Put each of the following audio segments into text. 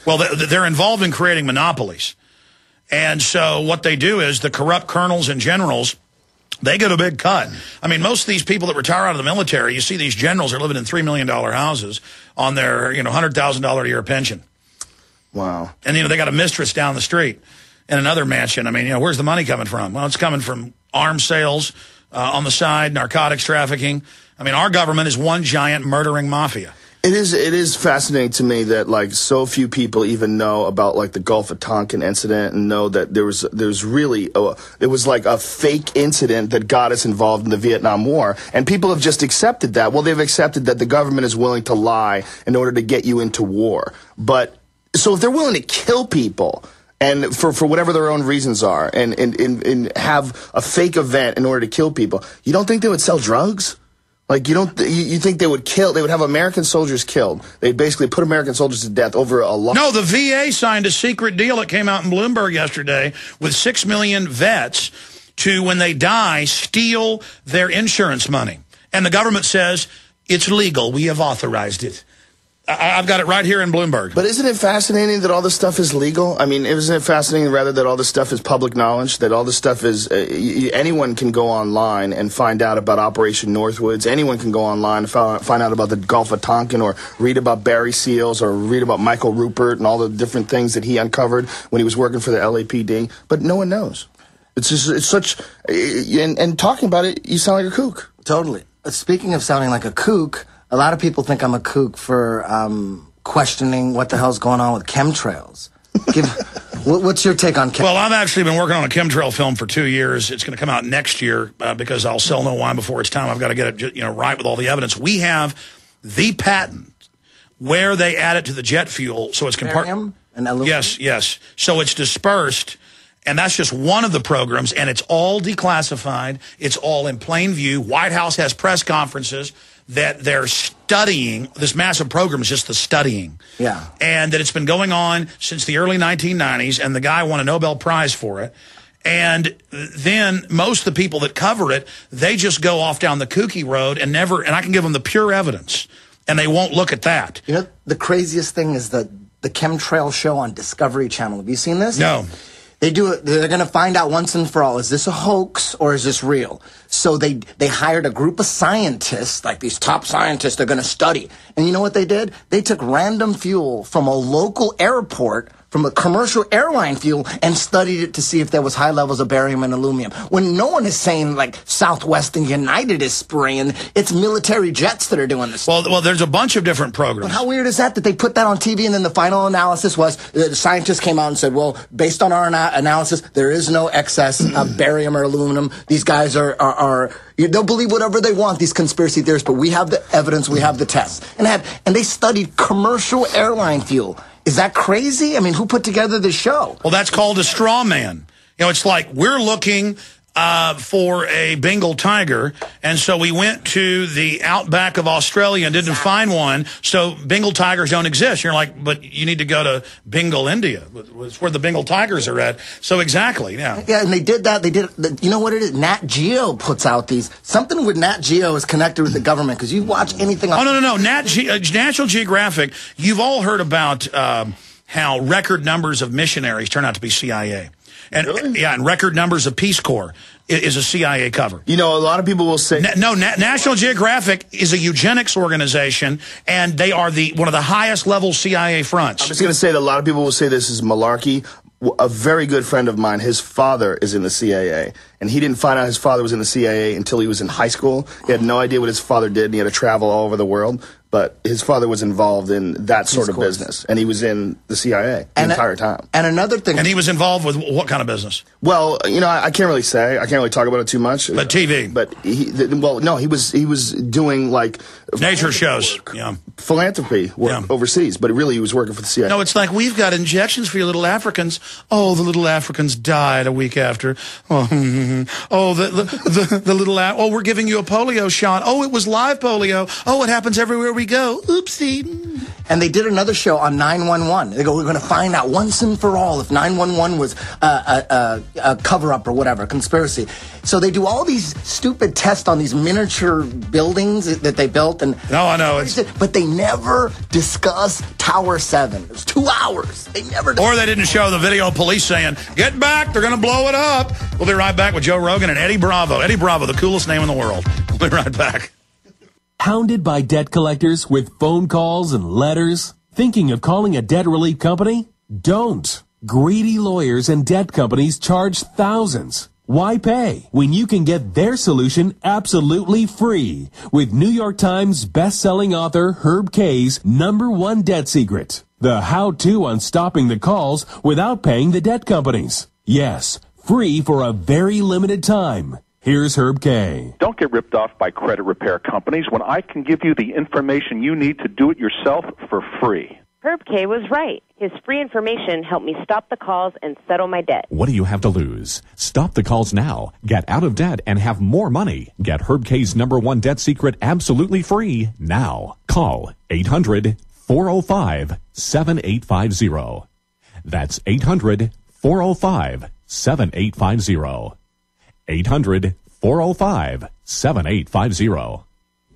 Well, they're involved in creating monopolies. And so what they do is the corrupt colonels and generals, they get a big cut. I mean, most of these people that retire out of the military, you see these generals are living in $3 million houses on their, $100,000 a year pension. Wow. And, they got a mistress down the street in another mansion. I mean, where's the money coming from? Well, it's coming from arms sales on the side, narcotics trafficking. I mean, our government is one giant murdering mafia. It is fascinating to me that so few people even know about the Gulf of Tonkin incident and know that there was really it was like a fake incident that got us involved in the Vietnam War, and people have just accepted that. Well, they've accepted that the government is willing to lie in order to get you into war. But so if they're willing to kill people and for whatever their own reasons are and have a fake event in order to kill people, you don't think they would sell drugs? You think they would have American soldiers killed. They'd basically put American soldiers to death over a law. No, the VA signed a secret deal that came out in Bloomberg yesterday with 6 million vets to, when they die, steal their insurance money. And the government says it's legal. We have authorized it. I've got it right here in Bloomberg. But isn't it fascinating that all this stuff is legal? I mean, isn't it fascinating, rather, that all this stuff is public knowledge, that all this stuff is anyone can go online and find out about Operation Northwoods. Anyone can go online and find out about the Gulf of Tonkin, or read about Barry Seals, or read about Michael Rupert and all the different things that he uncovered when he was working for the LAPD. But no one knows. It's such... And talking about it, you sound like a kook. Totally. Speaking of sounding like a kook... A lot of people think I'm a kook for questioning what the hell's going on with chemtrails. What's your take on chemtrails? Well, I've actually been working on a chemtrail film for 2 years. It's going to come out next year because I'll sell no wine before it's time. I've got to get it right with all the evidence. We have the patent where they add it to the jet fuel, so it's Barium and aluminum? Yes. So it's dispersed. And that's just one of the programs, and it's all declassified. It's all in plain view. White House has press conferences that they're studying. This massive program is just the studying. Yeah. And that it's been going on since the early 1990s, and the guy won a Nobel Prize for it. And then most of the people that cover it, they just go off down the kooky road and I can give them the pure evidence, and they won't look at that. The craziest thing is the chemtrail show on Discovery Channel. Have you seen this? No. They do it. They're going to find out once and for all, is this a hoax or is this real? So they hired a group of scientists, like these top scientists, they're going to study. And you know what they did? They took random fuel from a local airport, from a commercial airline fuel, and studied it to see if there was high levels of barium and aluminum. When no one is saying, Southwest and United is spraying, it's military jets that are doing this. Well, there's a bunch of different programs. But how weird is that they put that on TV, and then the final analysis was, the scientists came out and said, well, based on our analysis, there is no excess of barium or aluminum. These guys they'll believe whatever they want, these conspiracy theorists, but we have the evidence, we have the tests. And they studied commercial airline fuel. Is that crazy? I mean, who put together this show? Well, that's called a straw man. It's like we're looking for a Bengal tiger, and so we went to the outback of Australia and didn't find one, so Bengal tigers don't exist. You're like, but you need to go to Bengal, India. It's where the Bengal tigers are at. So exactly, yeah. Yeah, and they did that. You know what it is? Nat Geo puts out these. Something with Nat Geo is connected with the government, because you watch anything on... Oh, no. National Geographic, you've all heard about how record numbers of missionaries turn out to be CIA. And really? Yeah, and record numbers of Peace Corps is a CIA cover. A lot of people will say... National Geographic is a eugenics organization, and they are one of the highest level CIA fronts. I'm just going to say that a lot of people will say this is malarkey. A very good friend of mine, his father is in the CIA, and he didn't find out his father was in the CIA until he was in high school. He had no idea what his father did, and he had to travel all over the world. But his father was involved in that sort of business, and he was in the CIA the entire time. And another thing... And he was involved with what kind of business? Well, I can't really say. I can't really talk about it too much. But TV. But he was doing nature shows, philanthropy work overseas. But really, he was working for the CIA. No, it's like, we've got injections for your little Africans. Oh, the little Africans died a week after. Oh, the little. Oh, we're giving you a polio shot. Oh, it was live polio. Oh, it happens everywhere we we go. Oopsie. And they did another show on 911. They go, we're going to find out once and for all if 911 was a cover-up or whatever, conspiracy. So they do all these stupid tests on these miniature buildings that they built. And no, I know. But they never discuss Tower 7. It was 2 hours. They never. Or they didn't show the video of police saying, get back, they're going to blow it up. We'll be right back with Joe Rogan and Eddie Bravo. Eddie Bravo, the coolest name in the world. We'll be right back. Hounded by debt collectors with phone calls and letters? Thinking of calling a debt relief company? Don't. Greedy lawyers and debt companies charge thousands. Why pay when you can get their solution absolutely free with New York Times best-selling author Herb K's #1 debt secret, the how-to on stopping the calls without paying the debt companies. Yes, free for a very limited time. Here's Herb K. Don't get ripped off by credit repair companies when I can give you the information you need to do it yourself for free. Herb K was right. His free information helped me stop the calls and settle my debt. What do you have to lose? Stop the calls now. Get out of debt and have more money. Get Herb K's #1 debt secret absolutely free now. Call 800-405-7850. That's 800-405-7850. 800-405-7850.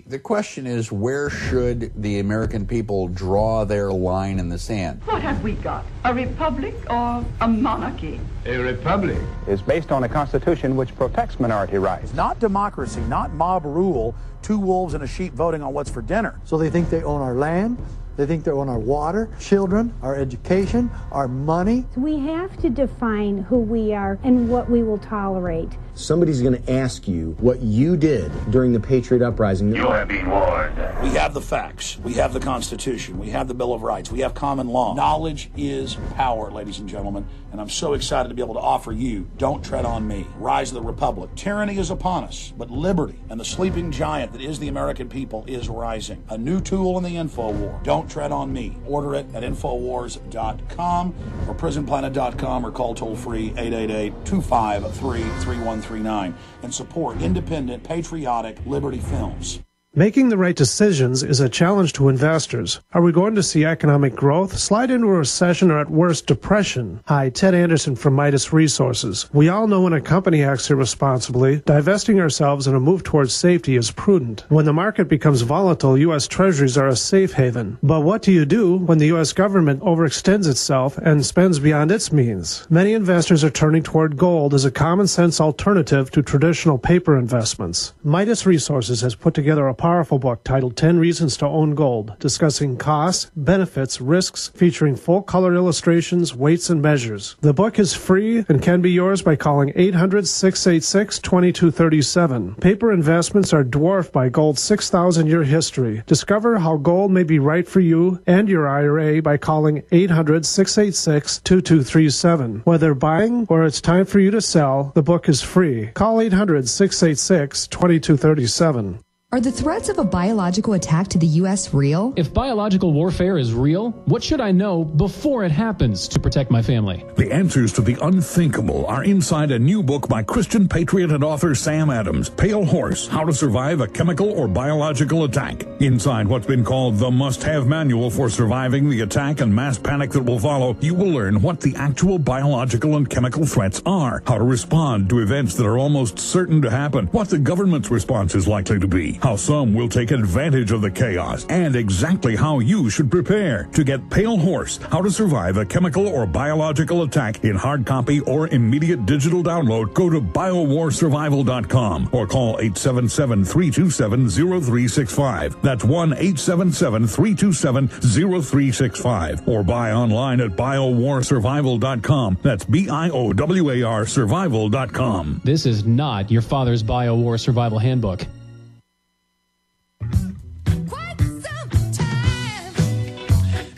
The question is, where should the American people draw their line in the sand? What have we got? A republic or a monarchy? A republic is based on a constitution which protects minority rights. Not democracy, not mob rule, 2 wolves and a sheep voting on what's for dinner. So they think they own our land, they think they own our water, children, our education, our money. We have to define who we are and what we will tolerate. Somebody's going to ask you what you did during the Patriot Uprising. You have been warned. We have the facts. We have the Constitution. We have the Bill of Rights. We have common law. Knowledge is power, ladies and gentlemen. And I'm so excited to be able to offer you Don't Tread on Me, Rise of the Republic. Tyranny is upon us, but liberty and the sleeping giant that is the American people is rising. A new tool in the info war. Don't Tread on Me. Order it at Infowars.com or PrisonPlanet.com or call toll-free 888-253-3139 and support independent, patriotic Liberty Films. Making the right decisions is a challenge to investors. Are we going to see economic growth, slide into a recession, or at worst, depression? Hi, Ted Anderson from Midas Resources. We all know when a company acts irresponsibly, divesting ourselves in a move towards safety is prudent. When the market becomes volatile, U.S. Treasuries are a safe haven. But what do you do when the U.S. government overextends itself and spends beyond its means? Many investors are turning toward gold as a common-sense alternative to traditional paper investments. Midas Resources has put together a powerful book titled 10 Reasons to Own Gold, discussing costs, benefits, risks, featuring full-color illustrations, weights, and measures. The book is free and can be yours by calling 800-686-2237. Paper investments are dwarfed by gold's 6,000-year history. Discover how gold may be right for you and your IRA by calling 800-686-2237. Whether buying or it's time for you to sell, the book is free. Call 800-686-2237. Are the threats of a biological attack to the U.S. real? If biological warfare is real, what should I know before it happens to protect my family? The answers to the unthinkable are inside a new book by Christian patriot and author Sam Adams, Pale Horse, How to Survive a Chemical or Biological Attack. Inside what's been called the must-have manual for surviving the attack and mass panic that will follow, you will learn what the actual biological and chemical threats are, how to respond to events that are almost certain to happen, what the government's response is likely to be, how some will take advantage of the chaos, and exactly how you should prepare. To get Pale Horse, How to Survive a Chemical or Biological Attack in hard copy or immediate digital download, go to biowarsurvival.com or call 877-327-0365. That's 1-877-327-0365. Or buy online at biowarsurvival.com. That's BIOWAR survival.com. This is not your father's BioWar Survival Handbook.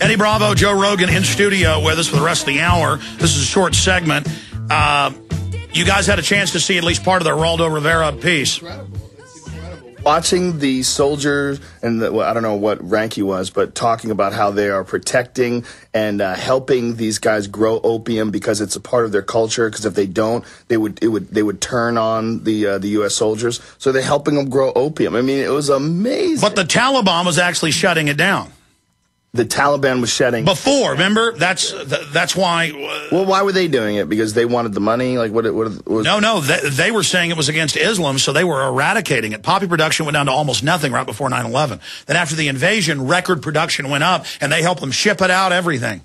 Eddie Bravo, Joe Rogan in studio with us for the rest of the hour. This is a short segment. You guys had a chance to see at least part of the Geraldo Rivera piece. Incredible. It's incredible. Watching the soldiers, and well, I don't know what rank he was, but talking about how they are protecting and helping these guys grow opium because it's a part of their culture. Because if they don't, they would turn on the U.S. soldiers. So they're helping them grow opium. I mean, it was amazing. But the Taliban was actually shutting it down. The Taliban was shutting before. Remember, that's why. Well, why were they doing it? Because they wanted the money. Like what was? No. They were saying it was against Islam, so they were eradicating it. Poppy production went down to almost nothing right before 9/11. Then after the invasion, record production went up, and they helped them ship it out. Everything.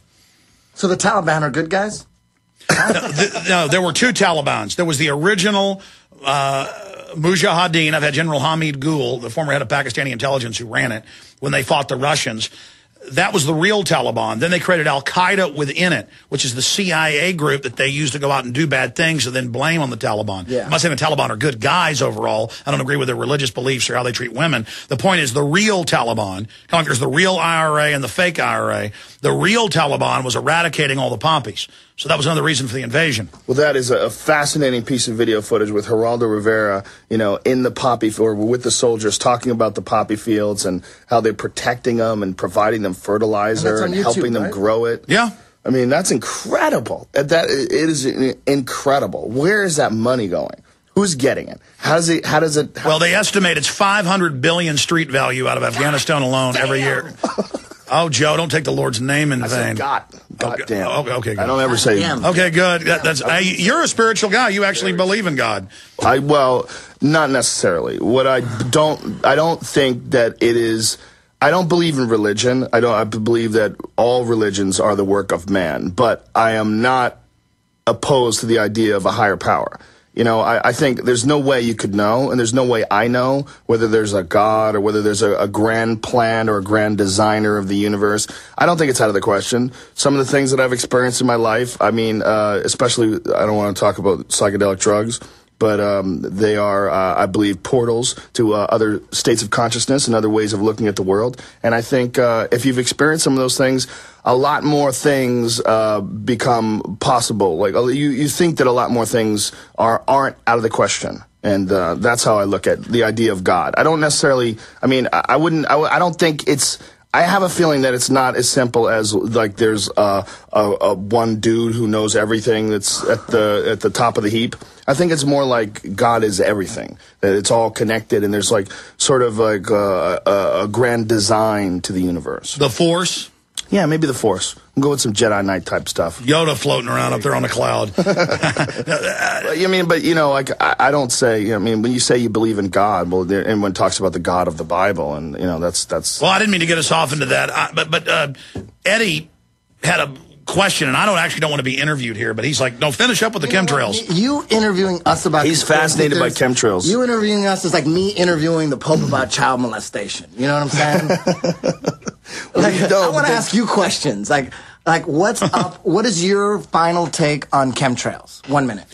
So the Taliban are good guys? No, there were two Talibans. There was the original Mujahideen. I've had General Hamid Gul, the former head of Pakistani intelligence, who ran it when they fought the Russians. That was the real Taliban. Then they created Al-Qaeda within it, which is the CIA group that they use to go out and do bad things and then blame on the Taliban. Yeah. I'm not saying the Taliban are good guys overall. I don't agree with their religious beliefs or how they treat women. The point is the real Taliban conquers the real IRA and the fake IRA. The real Taliban was eradicating all the poppies. So that was another reason for the invasion. Well, that is a fascinating piece of video footage with Geraldo Rivera, in the poppy, or with the soldiers, talking about the poppy fields and how they're protecting them and providing them fertilizer and helping them grow it. Yeah. I mean, that's incredible. It is incredible. Where is that money going? Who's getting it? How does it? Well, they estimate it's 500 billion street value out of Afghanistan alone every year. Oh, Joe, don't take the Lord's name in vain. God damn. Okay, good. I don't ever say. Damn. Okay, good. You're a spiritual guy. You actually believe in God. Well, not necessarily. What I don't think that it is. I don't believe in religion. I believe that all religions are the work of man. But I am not opposed to the idea of a higher power. I think there's no way you could know, and there's no way I know whether there's a God or whether there's a grand plan or a grand designer of the universe. I don't think it's out of the question. Some of the things that I've experienced in my life, I mean, especially, I don't want to talk about psychedelic drugs, but they are, I believe, portals to other states of consciousness and other ways of looking at the world. And I think if you've experienced some of those things, a lot more things become possible. Like you think that a lot more things aren't out of the question. And that's how I look at the idea of God. I don't necessarily, I mean, I don't think it's, I have a feeling that it's not as simple as like there's a one dude who knows everything that's at the top of the heap. I think it's more like God is everything, that it's all connected, and there's like sort of like a grand design to the universe. The Force? Yeah, maybe the Force. We'll go with some Jedi Knight type stuff. Yoda floating around up there on a cloud. I mean, but like I don't say. I mean, when you say you believe in God, well, everyone talks about the God of the Bible, and that's. Well, I didn't mean to get us off into that, but Eddie had a question, and I don't want to be interviewed here, but he's like, no, finish up with the chemtrails. You interviewing us about He's fascinated by chemtrails. You interviewing us is like me interviewing the Pope about child molestation. You know what I'm saying? I want to ask you questions. Like what's up? What is your final take on chemtrails? 1 minute.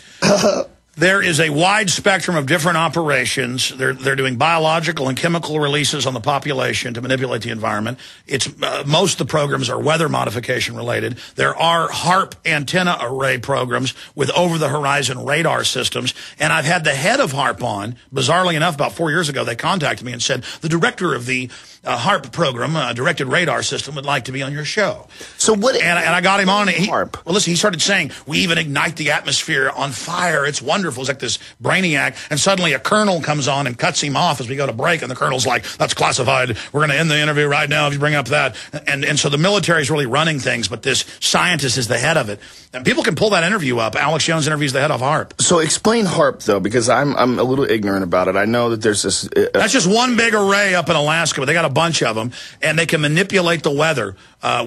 There is a wide spectrum of different operations. They're doing biological and chemical releases on the population to manipulate the environment. It's most of the programs are weather modification related. There are HARP antenna array programs with over-the-horizon radar systems. And I've had the head of HARP on. Bizarrely enough, about 4 years ago, they contacted me and said, the director of the HARP program, directed radar system, would like to be on your show. So what? And I got him on. HARP. Well, listen, he started saying, we even ignite the atmosphere on fire. It's wonderful. It's like this brainiac. And suddenly a colonel comes on and cuts him off as we go to break. And the colonel's like, that's classified. We're going to end the interview right now if you bring up that. And so the military is really running things, but this scientist is the head of it. And people can pull that interview up. Alex Jones interviews the head of HARP. So explain HARP, though, because I'm a little ignorant about it. I know that there's this... That's just one big array up in Alaska, but they got a bunch of them. And they can manipulate the weather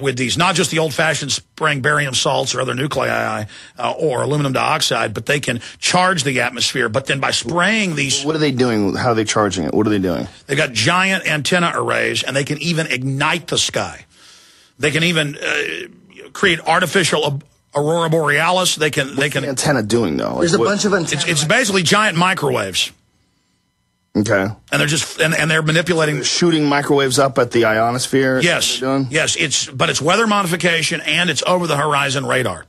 with these, not just the old-fashioned spraying barium salts or other nuclei or aluminum dioxide, but they can charge the atmosphere. But then by spraying these... What are they doing? How are they charging it? What are they doing? They've got giant antenna arrays, and they can even ignite the sky. They can even create artificial... Aurora Borealis, they can... What's the antenna doing, though? There's a bunch of antennas. It's basically giant microwaves. Okay. And they're just... And they're manipulating... Shooting microwaves up at the ionosphere? Yes. Yes, but it's weather modification, and it's over-the-horizon radar.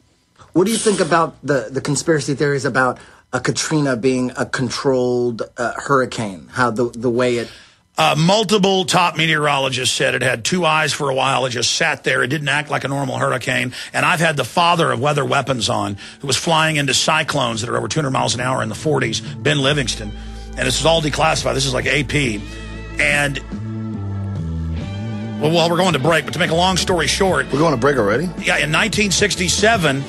What do you think about the conspiracy theories about a Katrina being a controlled hurricane? How the way it... Multiple top meteorologists said it had two eyes for a while. It just sat there. It didn't act like a normal hurricane. And I've had the father of weather weapons on, who was flying into cyclones that are over 200 miles an hour in the 40s, Ben Livingston. And this is all declassified. This is like AP. And, well, we're going to break. But to make a long story short... We're going to break already? Yeah, in 1967...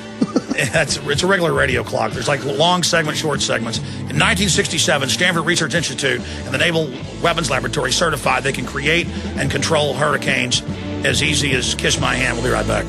it's a regular radio clock. There's like long segments, short segments. In 1967, Stanford Research Institute and the Naval Weapons Laboratory certified they can create and control hurricanes as easy as kiss my hand. We'll be right back.